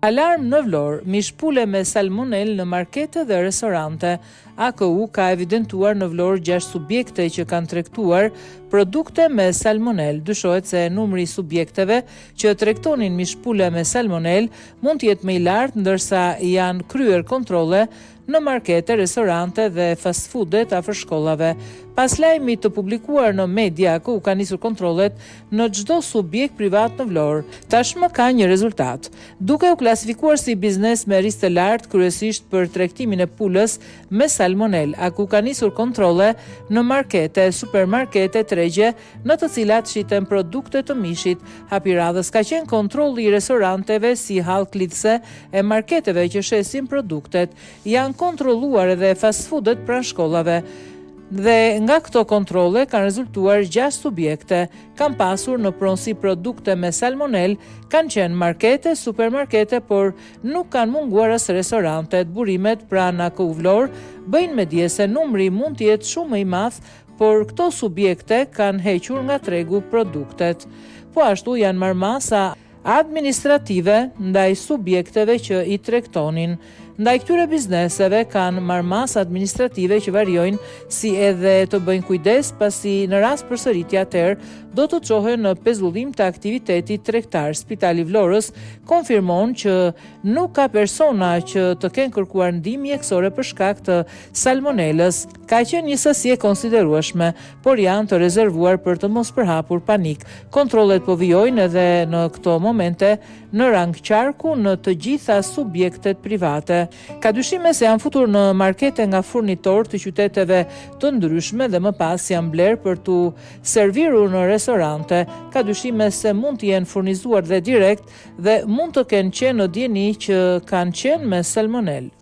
Alarm në Vlorë, mishpule me salmonel në markete dhe restorante. AKU ka evidentuar në Vlorë 6 subjekte që kanë tregtuar produkte me salmonel. Dyshohet se numri i subjekteve që tregtonin mishpule me salmonel mund të jetë më i lartë, ndërsa janë kryer kontrolle në markete, restorante dhe fast foodet afër shkollave. Pas lajmit të publikuar në media, AKU ka nisur kontrollet në çdo subjekt privat në Vlorë. Tashmë ka një rezultat. Duke u klasifikuar si biznes me risk të lartë, kryesisht për tregtimin e pulës me salmonel, AKU ka nisur kontrolle në markete, supermarkete, tregje, në të cilat shiten produkte të mishit. Hapi radhës ka qenë kontrolli i restoranteve si hallk lidhse e marketeve që shesin produktet. Janë kontrolluar edhe fast foodet pranë shkollave. Dhe nga këto kontrolle kanë rezultuar 6 subjekte. Kanë pasur në pronësi produkte me salmonel, kanë qenë markete, supermarkete, por nuk kanë munguar as restorantet. Burimet pranë AKU Vlorë bëjnë me dije se numri mund të jetë shumë më i madh, por këto subjekte kanë hequr nga tregu produktet. Po ashtu janë marrë masa administrative ndaj subjekteve që i tregtonin. Ndaj këtyre bizneseve kanë marrëmasë administrative që variojnë, si edhe të bëjnë kujdes, pasi në rast përsëritje atëherë do të çohen në pezullim të aktivitetit tregtar. Spitali i Vlorës konfirmon që nuk ka persona që të kenë kërkuar ndihmë mjekësore për shkak të salmonelës. Ka qenë një sasi e konsiderueshme, por janë të rezervuar për të mos përhapur panik. Kontrollet po vijojnë edhe në këto momente në rang qarku në të gjitha subjektet private. Ka dyshime se janë futur në markete nga furnitor të qyteteve të ndryshme dhe më pas janë bler për tu serviru në restorante. Ka dyshime se mund të jenë furnizuar dhe direkt dhe mund të kenë qenë në dieni që kanë qenë me salmonel.